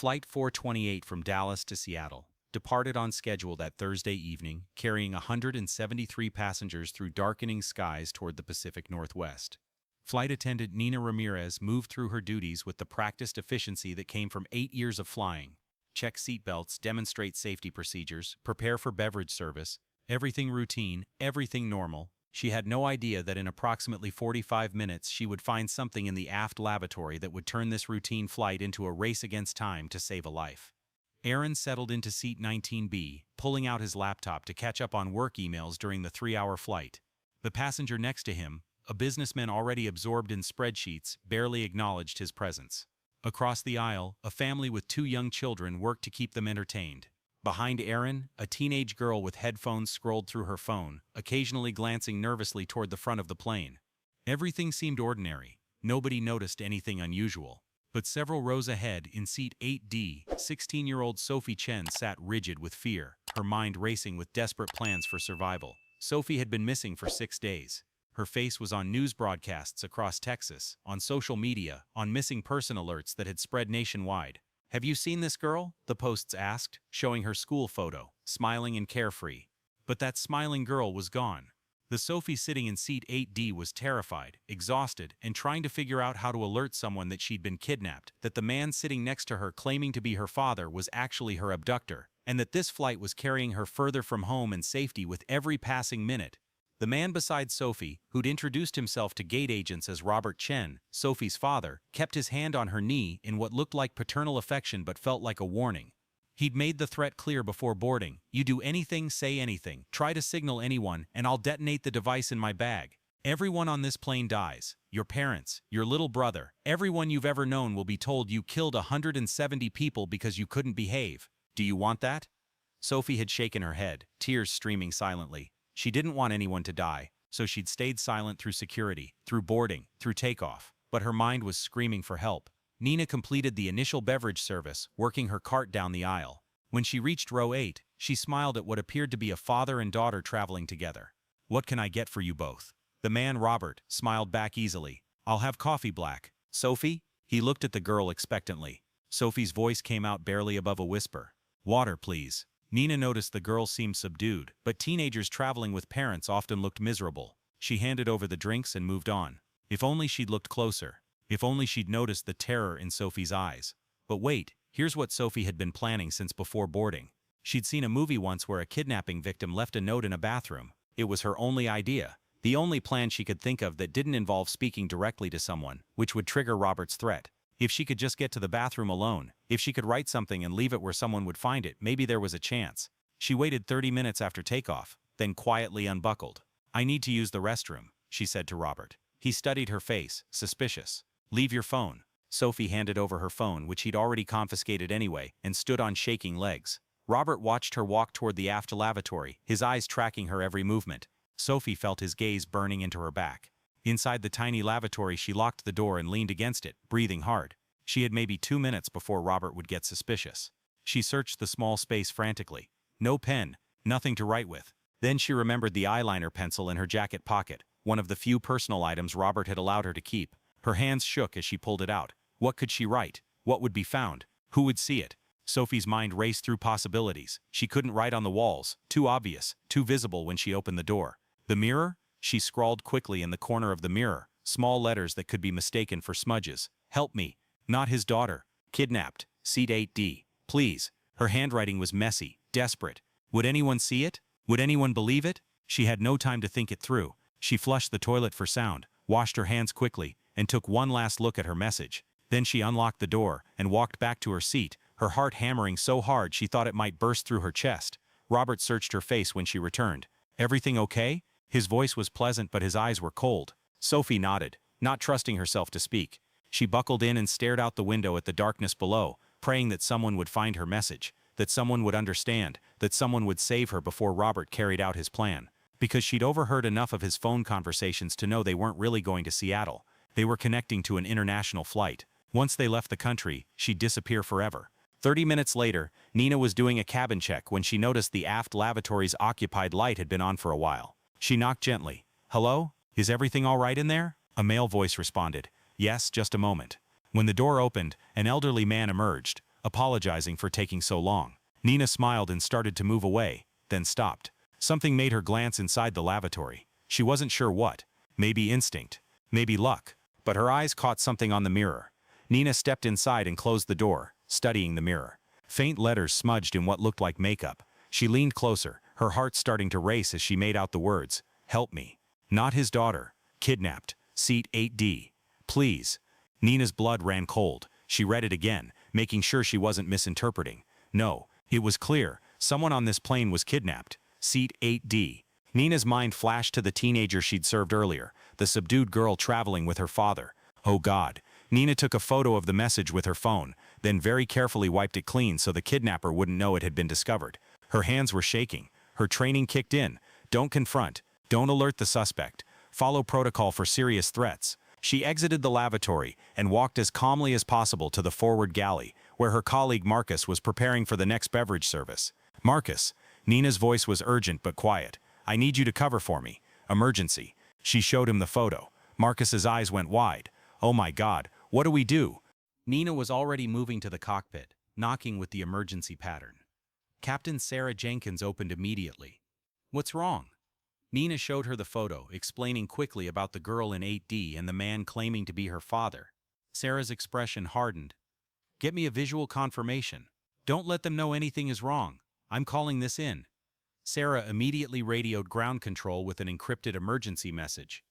Flight 428 from Dallas to Seattle departed on schedule that Thursday evening, carrying 173 passengers through darkening skies toward the Pacific Northwest. Flight attendant Nina Ramirez moved through her duties with the practiced efficiency that came from 8 years of flying. Check seatbelts, demonstrate safety procedures, prepare for beverage service, everything routine, everything normal. She had no idea that in approximately 45 minutes she would find something in the aft lavatory that would turn this routine flight into a race against time to save a life. Aaron settled into seat 19B, pulling out his laptop to catch up on work emails during the 3-hour flight. The passenger next to him, a businessman already absorbed in spreadsheets, barely acknowledged his presence. Across the aisle, a family with 2 young children worked to keep them entertained. Behind Aaron, a teenage girl with headphones scrolled through her phone, occasionally glancing nervously toward the front of the plane. Everything seemed ordinary. Nobody noticed anything unusual. But several rows ahead, in seat 8D, 16-year-old Sophie Chen sat rigid with fear, her mind racing with desperate plans for survival. Sophie had been missing for 6 days. Her face was on news broadcasts across Texas, on social media, on missing person alerts that had spread nationwide. "Have you seen this girl?" the posts asked, showing her school photo, smiling and carefree. But that smiling girl was gone. The Sophie sitting in seat 8D was terrified, exhausted, and trying to figure out how to alert someone that she'd been kidnapped, that the man sitting next to her claiming to be her father was actually her abductor, and that this flight was carrying her further from home and safety with every passing minute. The man beside Sophie, who'd introduced himself to gate agents as Robert Chen, Sophie's father, kept his hand on her knee in what looked like paternal affection but felt like a warning. He'd made the threat clear before boarding. "You do anything, say anything, try to signal anyone, and I'll detonate the device in my bag. Everyone on this plane dies. Your parents, your little brother, everyone you've ever known will be told you killed 170 people because you couldn't behave. Do you want that?" Sophie had shaken her head, tears streaming silently. She didn't want anyone to die, so she'd stayed silent through security, through boarding, through takeoff. But her mind was screaming for help. Nina completed the initial beverage service, working her cart down the aisle. When she reached row 8, she smiled at what appeared to be a father and daughter traveling together. "What can I get for you both?" The man, Robert, smiled back easily. "I'll have coffee black." "Sophie?" He looked at the girl expectantly. Sophie's voice came out barely above a whisper. "Water, please." Nina noticed the girl seemed subdued, but teenagers traveling with parents often looked miserable. She handed over the drinks and moved on. If only she'd looked closer. If only she'd noticed the terror in Sophie's eyes. But wait, here's what Sophie had been planning since before boarding. She'd seen a movie once where a kidnapping victim left a note in a bathroom. It was her only idea, the only plan she could think of that didn't involve speaking directly to someone, which would trigger Robert's threat. If she could just get to the bathroom alone, if she could write something and leave it where someone would find it, maybe there was a chance. She waited 30 minutes after takeoff, then quietly unbuckled. "I need to use the restroom," she said to Robert. He studied her face, suspicious. "Leave your phone." Sophie handed over her phone, which he'd already confiscated anyway, and stood on shaking legs. Robert watched her walk toward the aft lavatory, his eyes tracking her every movement. Sophie felt his gaze burning into her back. Inside the tiny lavatory, she locked the door and leaned against it, breathing hard. She had maybe 2 minutes before Robert would get suspicious. She searched the small space frantically. No pen, nothing to write with. Then she remembered the eyeliner pencil in her jacket pocket, one of the few personal items Robert had allowed her to keep. Her hands shook as she pulled it out. What could she write? What would be found? Who would see it? Sophie's mind raced through possibilities. She couldn't write on the walls, too obvious, too visible when she opened the door. The mirror? She scrawled quickly in the corner of the mirror, small letters that could be mistaken for smudges. "Help me. Not his daughter. Kidnapped. Seat 8D. Please." Her handwriting was messy, desperate. Would anyone see it? Would anyone believe it? She had no time to think it through. She flushed the toilet for sound, washed her hands quickly, and took one last look at her message. Then she unlocked the door and walked back to her seat, her heart hammering so hard she thought it might burst through her chest. Robert searched her face when she returned. "Everything okay?" His voice was pleasant, but his eyes were cold. Sophie nodded, not trusting herself to speak. She buckled in and stared out the window at the darkness below, praying that someone would find her message, that someone would understand, that someone would save her before Robert carried out his plan. Because she'd overheard enough of his phone conversations to know they weren't really going to Seattle. They were connecting to an international flight. Once they left the country, she'd disappear forever. 30 minutes later, Nina was doing a cabin check when she noticed the aft lavatory's occupied light had been on for a while. She knocked gently. "Hello? Is everything all right in there?" A male voice responded. "Yes, just a moment." When the door opened, an elderly man emerged, apologizing for taking so long. Nina smiled and started to move away, then stopped. Something made her glance inside the lavatory. She wasn't sure what. Maybe instinct. Maybe luck. But her eyes caught something on the mirror. Nina stepped inside and closed the door, studying the mirror. Faint letters smudged in what looked like makeup. She leaned closer, her heart starting to race as she made out the words, "Help me." Not his daughter. Kidnapped. Seat 8D. Please. Nina's blood ran cold. She read it again, making sure she wasn't misinterpreting. No, it was clear. Someone on this plane was kidnapped. Seat 8D. Nina's mind flashed to the teenager she'd served earlier, the subdued girl traveling with her father. Oh God. Nina took a photo of the message with her phone, then very carefully wiped it clean so the kidnapper wouldn't know it had been discovered. Her hands were shaking. Her training kicked in. Don't confront. Don't alert the suspect. Follow protocol for serious threats. She exited the lavatory and walked as calmly as possible to the forward galley, where her colleague Marcus was preparing for the next beverage service. Marcus. Nina's voice was urgent but quiet. I need you to cover for me. Emergency. She showed him the photo. Marcus's eyes went wide. Oh my God, what do we do? Nina was already moving to the cockpit, knocking with the emergency pattern. Captain Sarah Jenkins opened immediately. What's wrong? Nina showed her the photo, explaining quickly about the girl in 8D and the man claiming to be her father. Sarah's expression hardened. Get me a visual confirmation. Don't let them know anything is wrong. I'm calling this in. Sarah immediately radioed ground control with an encrypted emergency message.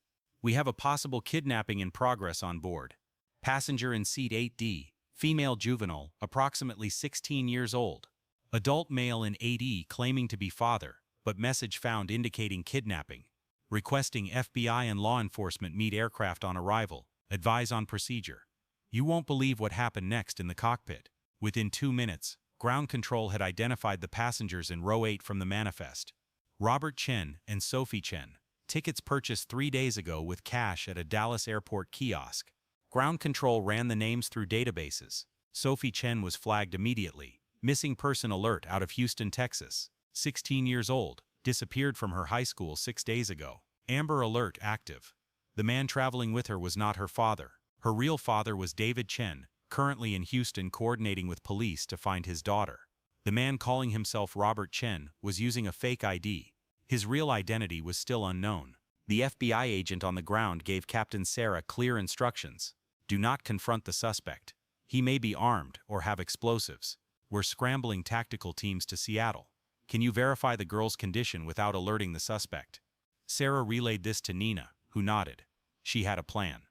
We have a possible kidnapping in progress on board. Passenger in seat 8D, female juvenile, approximately 16 years old. Adult male in 8E claiming to be father, but message found indicating kidnapping. Requesting FBI and law enforcement meet aircraft on arrival. Advise on procedure. You won't believe what happened next in the cockpit. Within 2 minutes, ground control had identified the passengers in row 8 from the manifest. Robert Chen and Sophie Chen. Tickets purchased 3 days ago with cash at a Dallas airport kiosk. Ground control ran the names through databases. Sophie Chen was flagged immediately. Missing person alert out of Houston, Texas. 16 years old. Disappeared from her high school 6 days ago. Amber alert active. The man traveling with her was not her father. Her real father was David Chen, currently in Houston coordinating with police to find his daughter. The man calling himself Robert Chen was using a fake ID. His real identity was still unknown. The FBI agent on the ground gave Captain Sarah clear instructions. Do not confront the suspect. He may be armed or have explosives. We're scrambling tactical teams to Seattle. Can you verify the girl's condition without alerting the suspect? Sarah relayed this to Nina, who nodded. She had a plan.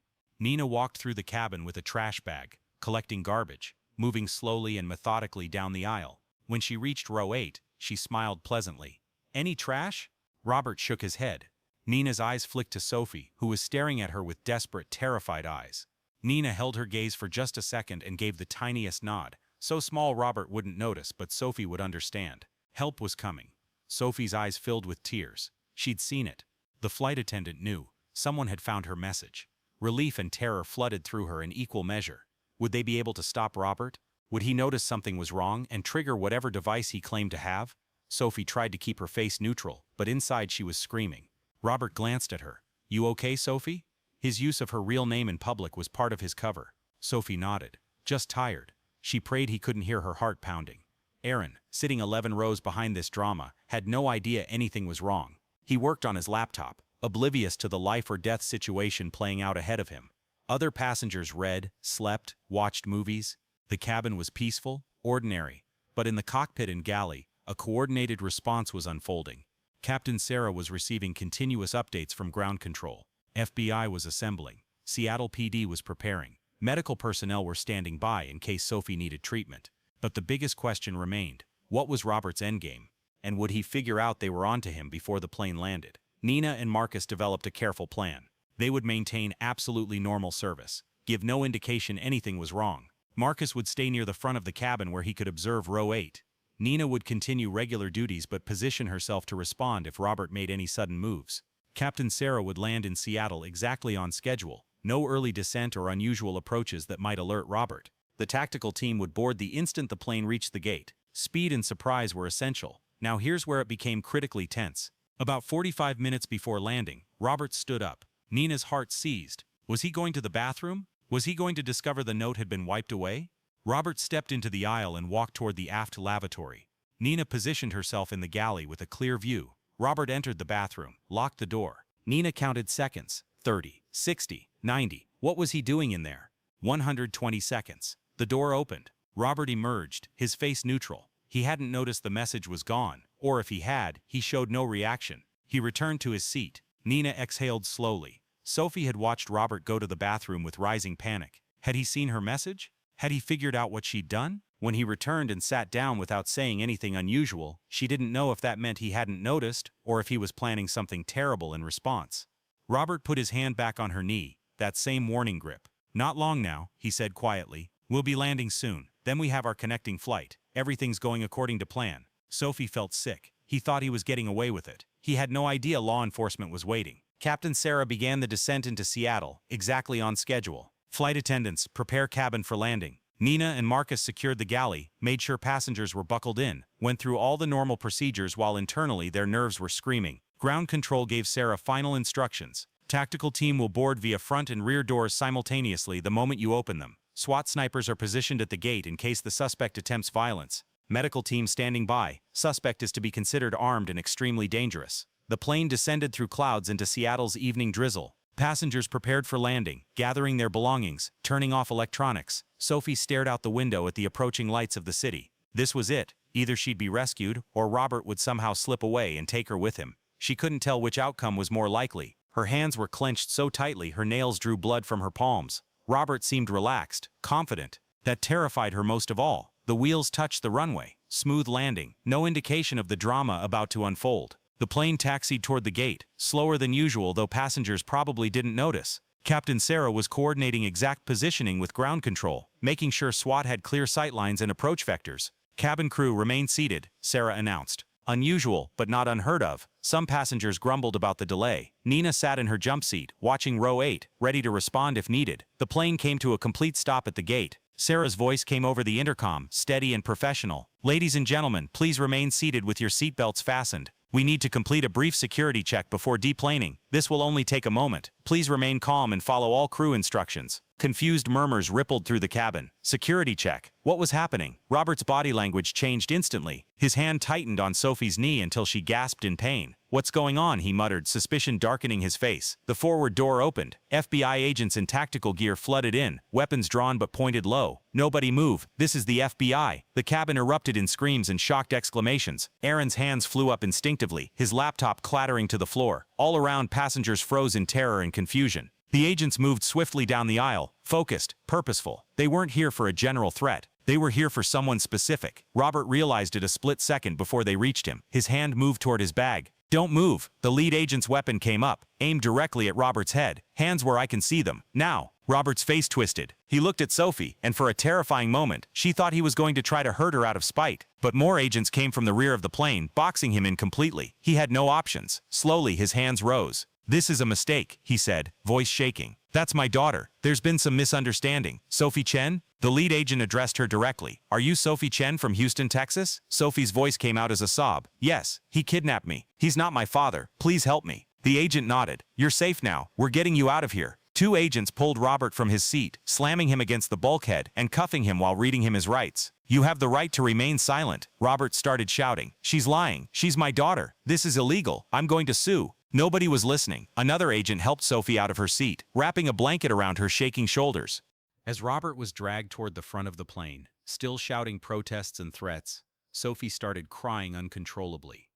Nina walked through the cabin with a trash bag, collecting garbage, moving slowly and methodically down the aisle. When she reached row 8, she smiled pleasantly. Any trash? Robert shook his head. Nina's eyes flicked to Sophie, who was staring at her with desperate, terrified eyes. Nina held her gaze for just a second and gave the tiniest nod. So small Robert wouldn't notice, but Sophie would understand. Help was coming. Sophie's eyes filled with tears. She'd seen it. The flight attendant knew. Someone had found her message. Relief and terror flooded through her in equal measure. Would they be able to stop Robert? Would he notice something was wrong and trigger whatever device he claimed to have? Sophie tried to keep her face neutral, but inside she was screaming. Robert glanced at her. You okay, Sophie? His use of her real name in public was part of his cover. Sophie nodded. Just tired. She prayed he couldn't hear her heart pounding. Aaron, sitting 11 rows behind this drama, had no idea anything was wrong. He worked on his laptop, oblivious to the life-or-death situation playing out ahead of him. Other passengers read, slept, watched movies. The cabin was peaceful, ordinary. But in the cockpit and galley, a coordinated response was unfolding. Captain Sarah was receiving continuous updates from ground control. FBI was assembling. Seattle PD was preparing. Medical personnel were standing by in case Sophie needed treatment. But the biggest question remained. What was Robert's endgame? And would he figure out they were onto him before the plane landed? Nina and Marcus developed a careful plan. They would maintain absolutely normal service, give no indication anything was wrong. Marcus would stay near the front of the cabin where he could observe row 8. Nina would continue regular duties but position herself to respond if Robert made any sudden moves. Captain Sarah would land in Seattle exactly on schedule. No early descent or unusual approaches that might alert Robert. The tactical team would board the instant the plane reached the gate. Speed and surprise were essential. Now here's where it became critically tense. About 45 minutes before landing, Robert stood up. Nina's heart seized. Was he going to the bathroom? Was he going to discover the note had been wiped away? Robert stepped into the aisle and walked toward the aft lavatory. Nina positioned herself in the galley with a clear view. Robert entered the bathroom, locked the door. Nina counted seconds. 30, 60, 90. What was he doing in there? 120 seconds. The door opened. Robert emerged, his face neutral. He hadn't noticed the message was gone, or if he had, he showed no reaction. He returned to his seat. Nina exhaled slowly. Sophie had watched Robert go to the bathroom with rising panic. Had he seen her message? Had he figured out what she'd done? When he returned and sat down without saying anything unusual, she didn't know if that meant he hadn't noticed or if he was planning something terrible in response. Robert put his hand back on her knee, that same warning grip. "Not long now," he said quietly. "We'll be landing soon. Then we have our connecting flight. Everything's going according to plan." Sophie felt sick. He thought he was getting away with it. He had no idea law enforcement was waiting. Captain Sarah began the descent into Seattle, exactly on schedule. Flight attendants, prepare cabin for landing. Nina and Marcus secured the galley, made sure passengers were buckled in, went through all the normal procedures while internally their nerves were screaming. Ground control gave Sarah final instructions. Tactical team will board via front and rear doors simultaneously the moment you open them. SWAT snipers are positioned at the gate in case the suspect attempts violence. Medical team standing by. Suspect is to be considered armed and extremely dangerous. The plane descended through clouds into Seattle's evening drizzle. Passengers prepared for landing, gathering their belongings, turning off electronics. Sophie stared out the window at the approaching lights of the city. This was it. Either she'd be rescued, or Robert would somehow slip away and take her with him. She couldn't tell which outcome was more likely. Her hands were clenched so tightly her nails drew blood from her palms. Robert seemed relaxed, confident. That terrified her most of all. The wheels touched the runway. Smooth landing. No indication of the drama about to unfold. The plane taxied toward the gate, slower than usual though passengers probably didn't notice. Captain Sarah was coordinating exact positioning with ground control, making sure SWAT had clear sightlines and approach vectors. Cabin crew remained seated, Sarah announced. Unusual, but not unheard of. Some passengers grumbled about the delay. Nina sat in her jump seat, watching row 8, ready to respond if needed. The plane came to a complete stop at the gate. Sarah's voice came over the intercom, steady and professional. "Ladies and gentlemen, please remain seated with your seatbelts fastened. We need to complete a brief security check before deplaning. This will only take a moment. Please remain calm and follow all crew instructions." Confused murmurs rippled through the cabin. Security check. What was happening? Robert's body language changed instantly. His hand tightened on Sophie's knee until she gasped in pain. "What's going on?" he muttered, suspicion darkening his face. The forward door opened. FBI agents in tactical gear flooded in, weapons drawn but pointed low. "Nobody move. This is the FBI." The cabin erupted in screams and shocked exclamations. Aaron's hands flew up instinctively, his laptop clattering to the floor. All around, passengers froze in terror and confusion. The agents moved swiftly down the aisle, focused, purposeful. They weren't here for a general threat. They were here for someone specific. Robert realized it a split second before they reached him. His hand moved toward his bag. "Don't move." The lead agent's weapon came up, aimed directly at Robert's head. "Hands where I can see them. Now." Robert's face twisted. He looked at Sophie, and for a terrifying moment, she thought he was going to try to hurt her out of spite. But more agents came from the rear of the plane, boxing him in completely. He had no options. Slowly, his hands rose. "This is a mistake," he said, voice shaking. "That's my daughter. There's been some misunderstanding. Sophie Chen?" The lead agent addressed her directly. "Are you Sophie Chen from Houston, Texas?" Sophie's voice came out as a sob. "Yes, he kidnapped me. He's not my father. Please help me." The agent nodded. "You're safe now. We're getting you out of here." Two agents pulled Robert from his seat, slamming him against the bulkhead and cuffing him while reading him his rights. "You have the right to remain silent." Robert started shouting. "She's lying. She's my daughter. This is illegal. I'm going to sue." Nobody was listening. Another agent helped Sophie out of her seat, wrapping a blanket around her shaking shoulders. As Robert was dragged toward the front of the plane, still shouting protests and threats, Sophie started crying uncontrollably.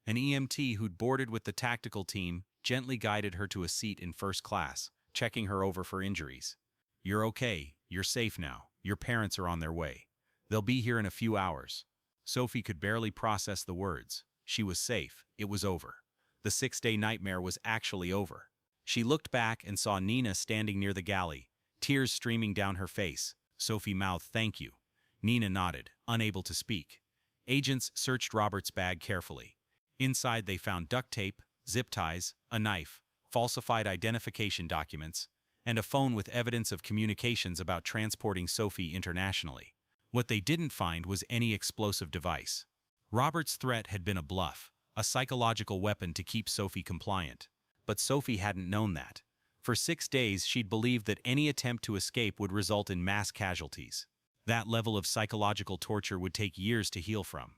An EMT who'd boarded with the tactical team gently guided her to a seat in first class, checking her over for injuries. "You're okay. You're safe now. Your parents are on their way. They'll be here in a few hours." Sophie could barely process the words. She was safe. It was over. The 6-day nightmare was actually over. She looked back and saw Nina standing near the galley, tears streaming down her face. Sophie mouthed, "Thank you." Nina nodded, unable to speak. Agents searched Robert's bag carefully. Inside they found duct tape, zip ties, a knife, falsified identification documents, and a phone with evidence of communications about transporting Sophie internationally. What they didn't find was any explosive device. Robert's threat had been a bluff, a psychological weapon to keep Sophie compliant. But Sophie hadn't known that. For 6 days she'd believed that any attempt to escape would result in mass casualties. That level of psychological torture would take years to heal from.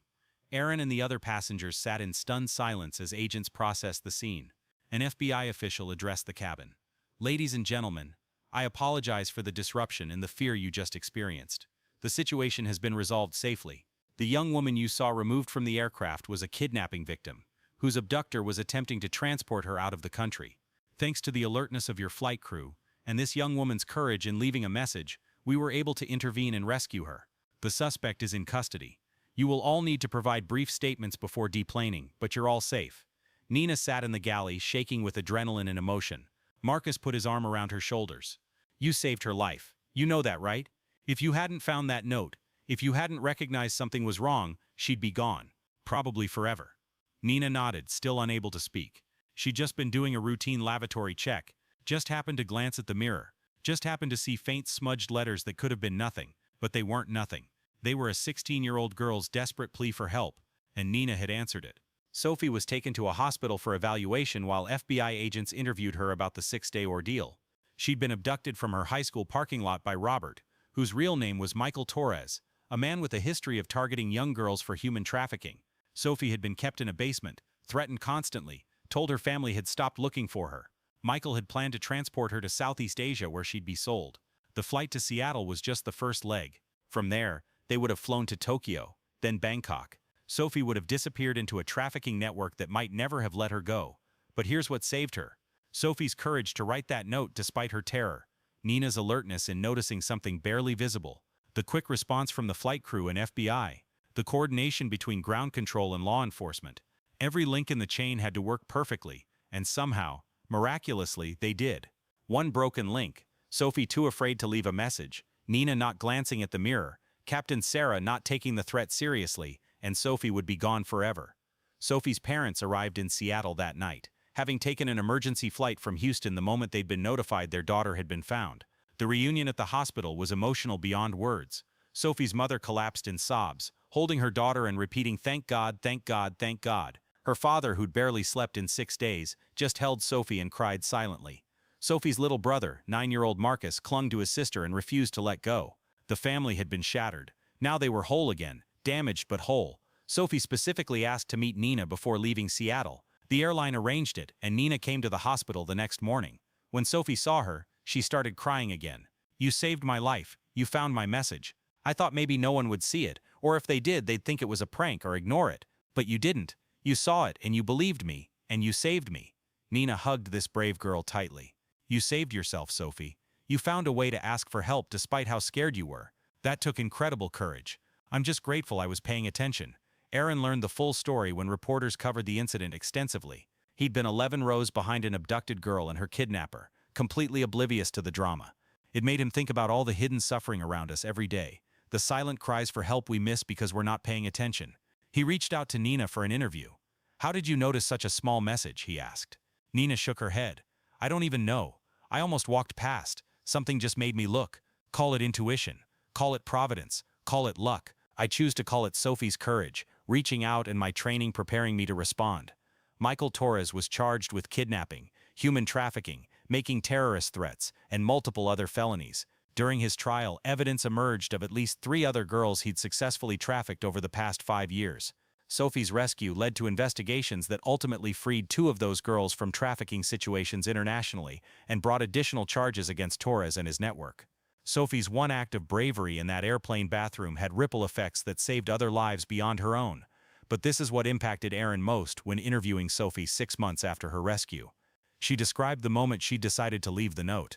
Aaron and the other passengers sat in stunned silence as agents processed the scene. An FBI official addressed the cabin. "Ladies and gentlemen, I apologize for the disruption and the fear you just experienced. The situation has been resolved safely. The young woman you saw removed from the aircraft was a kidnapping victim, whose abductor was attempting to transport her out of the country. Thanks to the alertness of your flight crew, and this young woman's courage in leaving a message, we were able to intervene and rescue her. The suspect is in custody. You will all need to provide brief statements before deplaning, but you're all safe." Nina sat in the galley, shaking with adrenaline and emotion. Marcus put his arm around her shoulders. "You saved her life. You know that, right? If you hadn't found that note, if you hadn't recognized something was wrong, she'd be gone. Probably forever." Nina nodded, still unable to speak. She'd just been doing a routine lavatory check, just happened to glance at the mirror, just happened to see faint smudged letters that could have been nothing, but they weren't nothing. They were a 16-year-old girl's desperate plea for help, and Nina had answered it. Sophie was taken to a hospital for evaluation while FBI agents interviewed her about the 6-day ordeal. She'd been abducted from her high school parking lot by Robert, whose real name was Michael Torres, a man with a history of targeting young girls for human trafficking. Sophie had been kept in a basement, threatened constantly, told her family had stopped looking for her. Michael had planned to transport her to Southeast Asia where she'd be sold. The flight to Seattle was just the first leg. From there, they would have flown to Tokyo, then Bangkok. Sophie would have disappeared into a trafficking network that might never have let her go. But here's what saved her. Sophie's courage to write that note despite her terror. Nina's alertness in noticing something barely visible. The quick response from the flight crew and FBI. The coordination between ground control and law enforcement. Every link in the chain had to work perfectly, and somehow, miraculously, they did. One broken link, Sophie too afraid to leave a message, Nina not glancing at the mirror, Captain Sarah not taking the threat seriously, and Sophie would be gone forever. Sophie's parents arrived in Seattle that night, having taken an emergency flight from Houston the moment they'd been notified their daughter had been found. The reunion at the hospital was emotional beyond words. Sophie's mother collapsed in sobs, holding her daughter and repeating, "Thank God, thank God, thank God." Her father, who'd barely slept in 6 days, just held Sophie and cried silently. Sophie's little brother, 9-year-old Marcus, clung to his sister and refused to let go. The family had been shattered. Now they were whole again, damaged but whole. Sophie specifically asked to meet Nina before leaving Seattle. The airline arranged it, and Nina came to the hospital the next morning. When Sophie saw her, she started crying again. "You saved my life. You found my message. I thought maybe no one would see it, or if they did, they'd think it was a prank or ignore it. But you didn't. You saw it, and you believed me, and you saved me." Nina hugged this brave girl tightly. "You saved yourself, Sophie. You found a way to ask for help despite how scared you were. That took incredible courage. I'm just grateful I was paying attention." Aaron learned the full story when reporters covered the incident extensively. He'd been 11 rows behind an abducted girl and her kidnapper, completely oblivious to the drama. It made him think about all the hidden suffering around us every day, the silent cries for help we miss because we're not paying attention. He reached out to Nina for an interview. "How did you notice such a small message?" he asked. Nina shook her head. "I don't even know. I almost walked past. Something just made me look. Call it intuition. Call it providence. Call it luck. I choose to call it Sophie's courage, reaching out and my training preparing me to respond." Michael Torres was charged with kidnapping, human trafficking, making terrorist threats, and multiple other felonies. During his trial, evidence emerged of at least 3 other girls he'd successfully trafficked over the past 5 years. Sophie's rescue led to investigations that ultimately freed 2 of those girls from trafficking situations internationally and brought additional charges against Torres and his network. Sophie's one act of bravery in that airplane bathroom had ripple effects that saved other lives beyond her own. But this is what impacted Aaron most when interviewing Sophie 6 months after her rescue. She described the moment she decided to leave the note.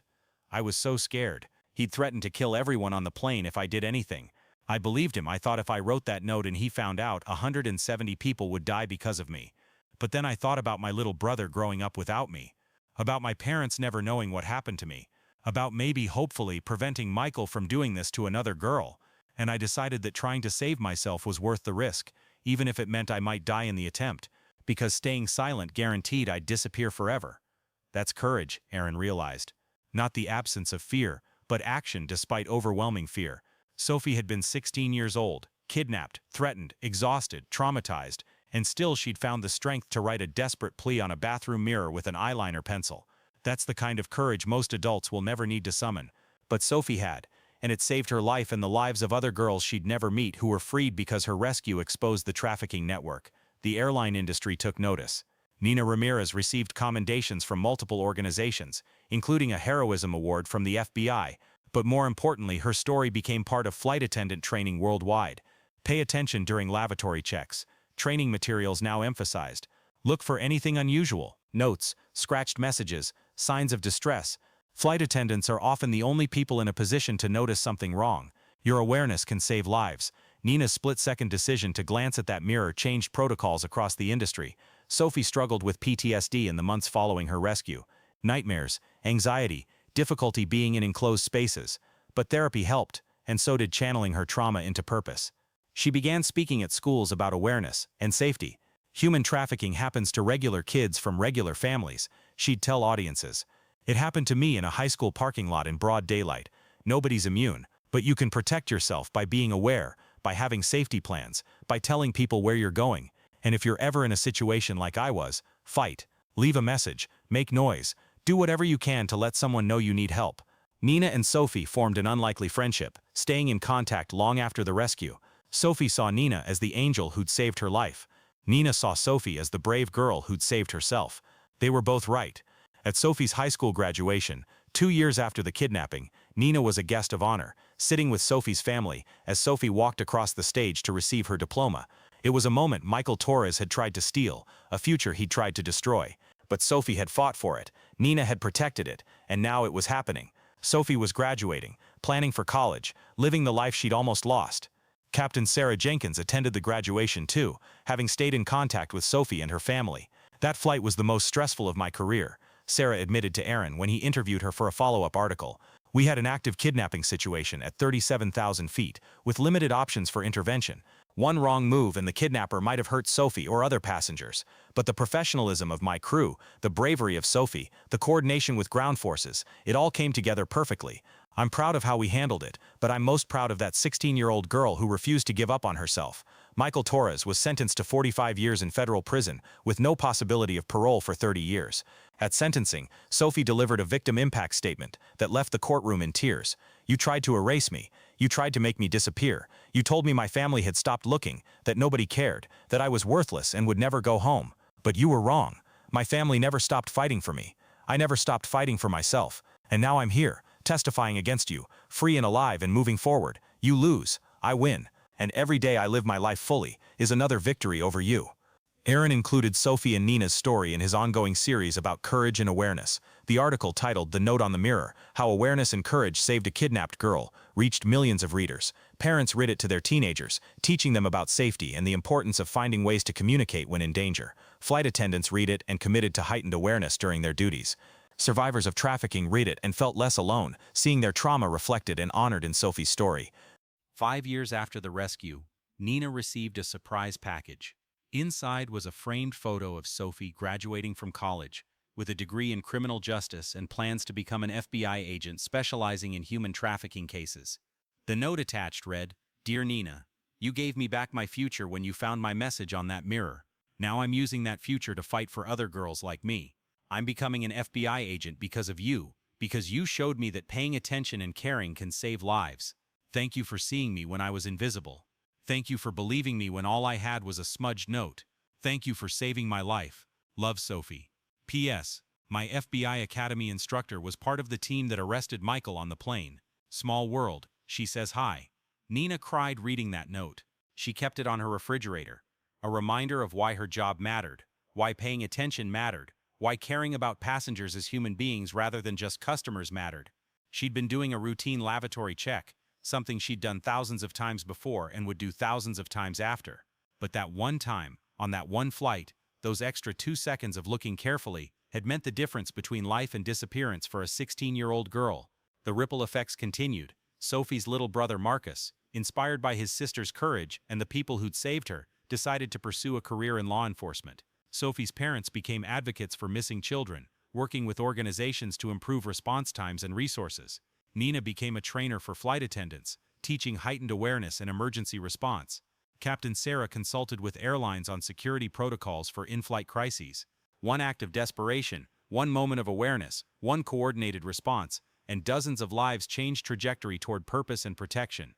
"I was so scared. He'd threatened to kill everyone on the plane if I did anything. I believed him. I thought if I wrote that note and he found out, 170 people would die because of me. But then I thought about my little brother growing up without me, about my parents never knowing what happened to me, about maybe, hopefully, preventing Michael from doing this to another girl, and I decided that trying to save myself was worth the risk, even if it meant I might die in the attempt, because staying silent guaranteed I'd disappear forever." That's courage, Aaron realized. Not the absence of fear, but action despite overwhelming fear. Sophie had been 16 years old, kidnapped, threatened, exhausted, traumatized, and still she'd found the strength to write a desperate plea on a bathroom mirror with an eyeliner pencil. That's the kind of courage most adults will never need to summon. But Sophie had, and it saved her life and the lives of other girls she'd never meet who were freed because her rescue exposed the trafficking network. The airline industry took notice. Nina Ramirez received commendations from multiple organizations, including a heroism award from the FBI, but more importantly, her story became part of flight attendant training worldwide. Pay attention during lavatory checks. Training materials now emphasized. Look for anything unusual. Notes, scratched messages, signs of distress. Flight attendants are often the only people in a position to notice something wrong. Your awareness can save lives. Nina's split-second decision to glance at that mirror changed protocols across the industry. Sophie struggled with PTSD in the months following her rescue. Nightmares, anxiety, difficulty being in enclosed spaces. But therapy helped, and so did channeling her trauma into purpose. She began speaking at schools about awareness and safety. Human trafficking happens to regular kids from regular families, she'd tell audiences. It happened to me in a high school parking lot in broad daylight. Nobody's immune, but you can protect yourself by being aware, by having safety plans, by telling people where you're going. And if you're ever in a situation like I was, fight, leave a message, make noise, do whatever you can to let someone know you need help. Nina and Sophie formed an unlikely friendship, staying in contact long after the rescue. Sophie saw Nina as the angel who'd saved her life. Nina saw Sophie as the brave girl who'd saved herself. They were both right. At Sophie's high school graduation, 2 years after the kidnapping, Nina was a guest of honor, sitting with Sophie's family as Sophie walked across the stage to receive her diploma. It was a moment Michael Torres had tried to steal, a future he'd tried to destroy. But Sophie had fought for it, Nina had protected it, and now it was happening. Sophie was graduating, planning for college, living the life she'd almost lost. Captain Sarah Jenkins attended the graduation too, having stayed in contact with Sophie and her family. That flight was the most stressful of my career, Sarah admitted to Aaron when he interviewed her for a follow-up article. We had an active kidnapping situation at 37,000 feet, with limited options for intervention. One wrong move and the kidnapper might have hurt Sophie or other passengers. But the professionalism of my crew, the bravery of Sophie, the coordination with ground forces, it all came together perfectly. I'm proud of how we handled it, but I'm most proud of that 16-year-old girl who refused to give up on herself. Michael Torres was sentenced to 45 years in federal prison, with no possibility of parole for 30 years. At sentencing, Sophie delivered a victim impact statement that left the courtroom in tears. You tried to erase me. You tried to make me disappear. You told me my family had stopped looking, that nobody cared, that I was worthless and would never go home. But you were wrong. My family never stopped fighting for me. I never stopped fighting for myself. And now I'm here, testifying against you, free and alive and moving forward. You lose, I win. And every day I live my life fully is another victory over you. Aaron included Sophie and Nina's story in his ongoing series about courage and awareness. The article titled "The Note on the Mirror: How Awareness and Courage Saved a Kidnapped Girl" reached millions of readers. Parents read it to their teenagers, teaching them about safety and the importance of finding ways to communicate when in danger. Flight attendants read it and committed to heightened awareness during their duties. Survivors of trafficking read it and felt less alone, seeing their trauma reflected and honored in Sophie's story. 5 years after the rescue, Nina received a surprise package. Inside was a framed photo of Sophie graduating from college, with a degree in criminal justice and plans to become an FBI agent specializing in human trafficking cases. The note attached read, "Dear Nina, you gave me back my future when you found my message on that mirror. Now I'm using that future to fight for other girls like me. I'm becoming an FBI agent because of you, because you showed me that paying attention and caring can save lives. Thank you for seeing me when I was invisible. Thank you for believing me when all I had was a smudged note. Thank you for saving my life. Love, Sophie." P.S. My FBI Academy instructor was part of the team that arrested Michael on the plane. Small world, she says hi. Nina cried reading that note. She kept it on her refrigerator. A reminder of why her job mattered, why paying attention mattered, why caring about passengers as human beings rather than just customers mattered. She'd been doing a routine lavatory check, something she'd done thousands of times before and would do thousands of times after. But that one time, on that one flight, those extra 2 seconds of looking carefully had meant the difference between life and disappearance for a 16-year-old girl. The ripple effects continued. Sophie's little brother Marcus, inspired by his sister's courage and the people who'd saved her, decided to pursue a career in law enforcement. Sophie's parents became advocates for missing children, working with organizations to improve response times and resources. Nina became a trainer for flight attendants, teaching heightened awareness and emergency response. Captain Sarah consulted with airlines on security protocols for in-flight crises. One act of desperation, one moment of awareness, one coordinated response, and dozens of lives changed trajectory toward purpose and protection.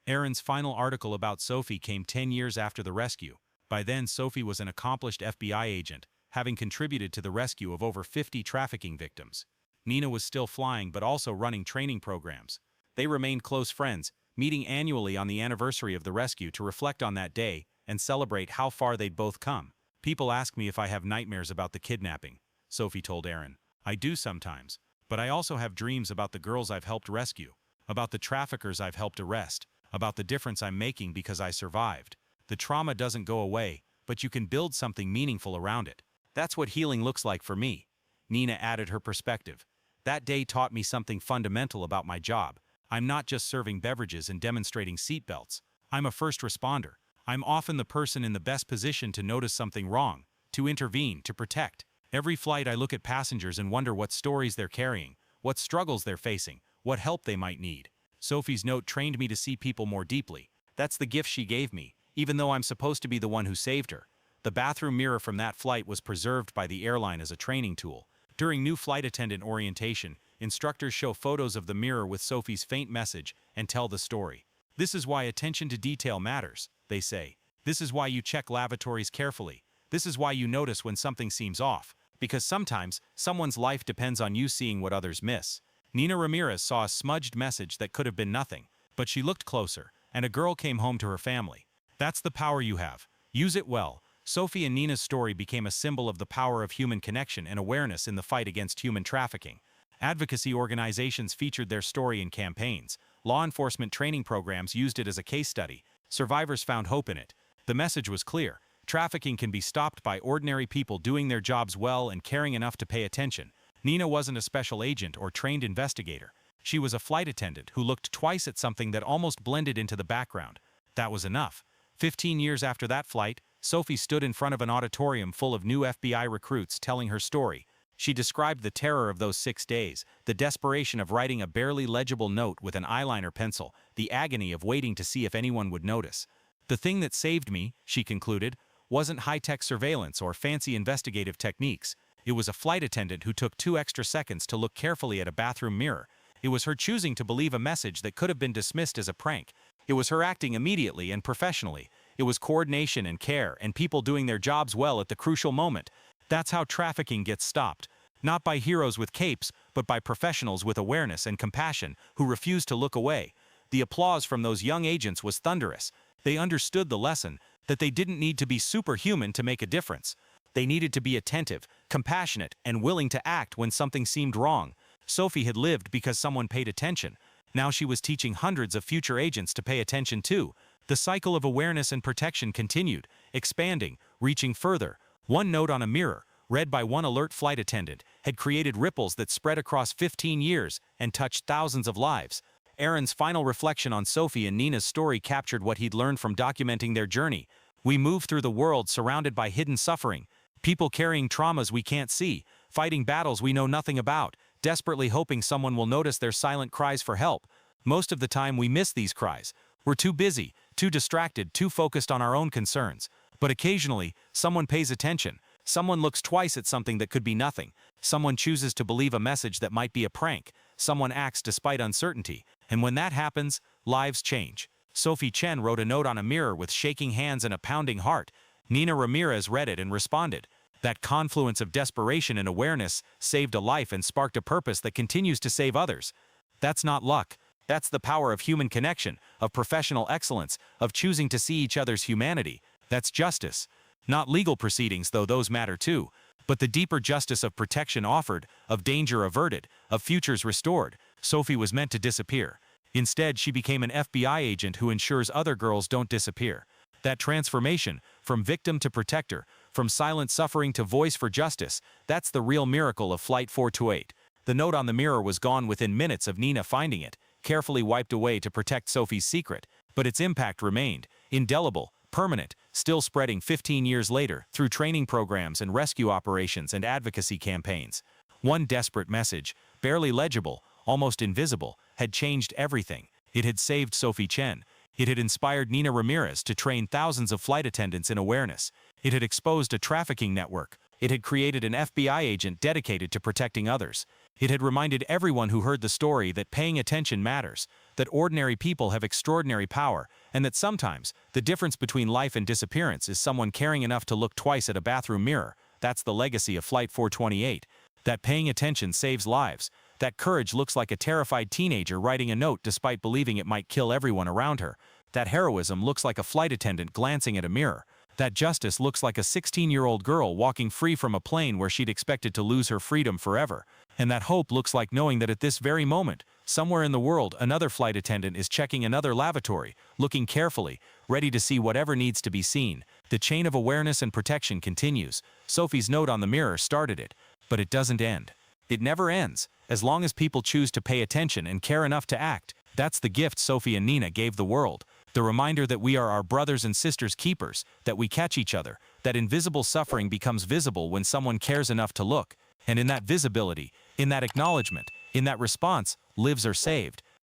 Aaron's final article about Sophie came 10 years after the rescue. By then, Sophie was an accomplished FBI agent, having contributed to the rescue of over 50 trafficking victims. Nina was still flying but also running training programs. They remained close friends, meeting annually on the anniversary of the rescue to reflect on that day and celebrate how far they'd both come. "People ask me if I have nightmares about the kidnapping," Sophie told Aaron. "I do sometimes, but I also have dreams about the girls I've helped rescue, about the traffickers I've helped arrest, about the difference I'm making because I survived. The trauma doesn't go away, but you can build something meaningful around it. That's what healing looks like for me." Nina added her perspective. "That day taught me something fundamental about my job. I'm not just serving beverages and demonstrating seatbelts. I'm a first responder. I'm often the person in the best position to notice something wrong, to intervene, to protect. Every flight I look at passengers and wonder what stories they're carrying, what struggles they're facing, what help they might need. Sophie's note trained me to see people more deeply. That's the gift she gave me, even though I'm supposed to be the one who saved her." The bathroom mirror from that flight was preserved by the airline as a training tool. During new flight attendant orientation, instructors show photos of the mirror with Sophie's faint message and tell the story. "This is why attention to detail matters," they say. "This is why you check lavatories carefully. This is why you notice when something seems off, because sometimes someone's life depends on you seeing what others miss." Nina Ramirez saw a smudged message that could have been nothing, but she looked closer, and a girl came home to her family. That's the power you have. Use it well. Sophie and Nina's story became a symbol of the power of human connection and awareness in the fight against human trafficking. Advocacy organizations featured their story in campaigns. Law enforcement training programs used it as a case study. Survivors found hope in it. The message was clear. Trafficking can be stopped by ordinary people doing their jobs well and caring enough to pay attention. Nina wasn't a special agent or trained investigator. She was a flight attendant who looked twice at something that almost blended into the background. That was enough. 15 years after that flight, Sophie stood in front of an auditorium full of new FBI recruits telling her story. She described the terror of those 6 days, the desperation of writing a barely legible note with an eyeliner pencil, the agony of waiting to see if anyone would notice. "The thing that saved me," she concluded, "wasn't high-tech surveillance or fancy investigative techniques. It was a flight attendant who took 2 extra seconds to look carefully at a bathroom mirror. It was her choosing to believe a message that could have been dismissed as a prank. It was her acting immediately and professionally. It was coordination and care and people doing their jobs well at the crucial moment. That's how trafficking gets stopped. Not by heroes with capes, but by professionals with awareness and compassion who refuse to look away." The applause from those young agents was thunderous. They understood the lesson, that they didn't need to be superhuman to make a difference. They needed to be attentive, compassionate, and willing to act when something seemed wrong. Sophie had lived because someone paid attention. Now she was teaching hundreds of future agents to pay attention too. The cycle of awareness and protection continued, expanding, reaching further. One note on a mirror, read by one alert flight attendant, had created ripples that spread across 15 years and touched thousands of lives. Aaron's final reflection on Sophie and Nina's story captured what he'd learned from documenting their journey. "We move through the world surrounded by hidden suffering, people carrying traumas we can't see, fighting battles we know nothing about, desperately hoping someone will notice their silent cries for help. Most of the time we miss these cries. We're too busy, too distracted, too focused on our own concerns. But occasionally, someone pays attention. Someone looks twice at something that could be nothing. Someone chooses to believe a message that might be a prank. Someone acts despite uncertainty. And when that happens, lives change." Sophie Chen wrote a note on a mirror with shaking hands and a pounding heart. Nina Ramirez read it and responded. That confluence of desperation and awareness saved a life and sparked a purpose that continues to save others. That's not luck. That's the power of human connection, of professional excellence, of choosing to see each other's humanity. That's justice. Not legal proceedings, though those matter too, but the deeper justice of protection offered, of danger averted, of futures restored. Sophie was meant to disappear. Instead, she became an FBI agent who ensures other girls don't disappear. That transformation, from victim to protector, from silent suffering to voice for justice, that's the real miracle of Flight 428. The note on the mirror was gone within minutes of Nina finding it, carefully wiped away to protect Sophie's secret, but its impact remained, indelible, permanent, still spreading 15 years later through training programs and rescue operations and advocacy campaigns. One desperate message, barely legible, almost invisible, had changed everything. It had saved Sophie Chen. It had inspired Nina Ramirez to train thousands of flight attendants in awareness. It had exposed a trafficking network. It had created an FBI agent dedicated to protecting others. It had reminded everyone who heard the story that paying attention matters, that ordinary people have extraordinary power, and that sometimes the difference between life and disappearance is someone caring enough to look twice at a bathroom mirror. That's the legacy of Flight 428. That paying attention saves lives. That courage looks like a terrified teenager writing a note despite believing it might kill everyone around her. That heroism looks like a flight attendant glancing at a mirror. That justice looks like a 16-year-old girl walking free from a plane where she'd expected to lose her freedom forever. And that hope looks like knowing that at this very moment, somewhere in the world, another flight attendant is checking another lavatory, looking carefully, ready to see whatever needs to be seen. The chain of awareness and protection continues. Sophie's note on the mirror started it, but it doesn't end. It never ends, as long as people choose to pay attention and care enough to act. That's the gift Sophie and Nina gave the world. The reminder that we are our brothers and sisters' keepers, that we catch each other, that invisible suffering becomes visible when someone cares enough to look. And in that visibility, in that acknowledgement, in that response, lives are saved.